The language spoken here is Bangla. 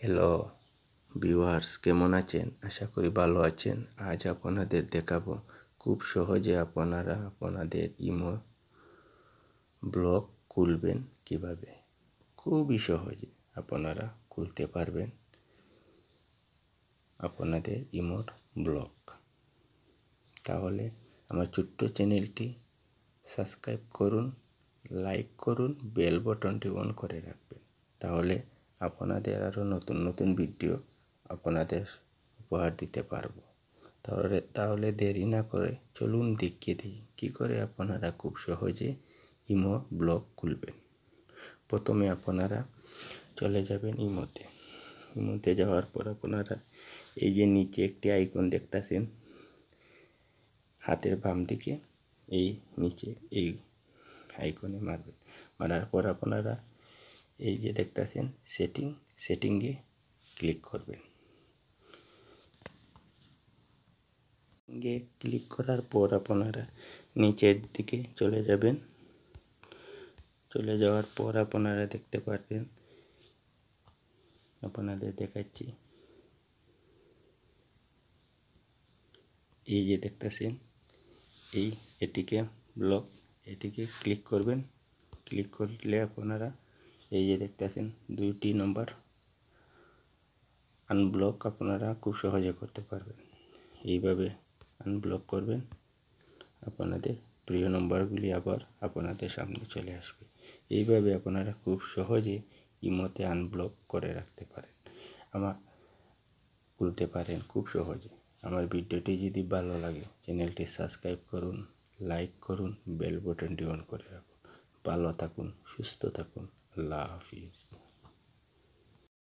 হ্যালো ভিউয়ার্স, কেমন আছেন? আশা করি ভালো আছেন। আজ আপনাদের দেখাবো খুব সহজে আপনারা আপনাদের ইমো ব্লগ খুলবেন কিভাবে। খুবই সহজে আপনারা খুলতে পারবেন আপনাদের ইমোর ব্লগ। তাহলে আমার ছোট্ট চ্যানেলটি সাবস্ক্রাইব করুন, লাইক করুন, বেল বাটনটি অন করে রাখবেন। তাহলে আপনাদের আরও নতুন নতুন ভিডিও আপনাদের উপহার দিতে পারবো। তাহলে দেরি না করে চলুন দেখিয়ে দিই কী করে আপনারা খুব সহজে ইমো ব্লগ খুলবেন। প্রথমে আপনারা চলে যাবেন ইমোতে যাওয়ার পর আপনারা এই যে নিচে একটি আইকন দেখতেছেন হাতের বাম দিকে, এই নিচে এই আইকনে মারবেন। মারার পর আপনারা এই যে দেখতেছেন সেটিংয়ে ক্লিক করবেন। ক্লিক করার পর আপনারা নিচের দিকে চলে যাবেন। চলে যাওয়ার পর আপনারা দেখতে পারবেন, আপনাদের দেখাচ্ছি, এই যে দেখতেছেন এটিকে ব্লগ, এটিকে ক্লিক করবেন। ক্লিক করলে আপনারা এই যে দেখতেছেন 2টি নম্বর আনব্লক আপনারা খুব সহজে করতে পারবেন। এইভাবে আনব্লক করবেন, আপনাদের প্রিয় নম্বরগুলি আবার আপনাদের সামনে চলে আসবে। এইভাবে আপনারা খুব সহজে ইমোতে আনব্লক করে রাখতে পারেন, খুলতে পারেন খুব সহজে। আমার ভিডিওটি যদি ভালো লাগে চ্যানেলটি সাবস্ক্রাইব করুন, লাইক করুন, বেল বাটনটি অন করে রাখুন। ভালো থাকুন, সুস্থ থাকুন। আল্লাহ হাফিজ।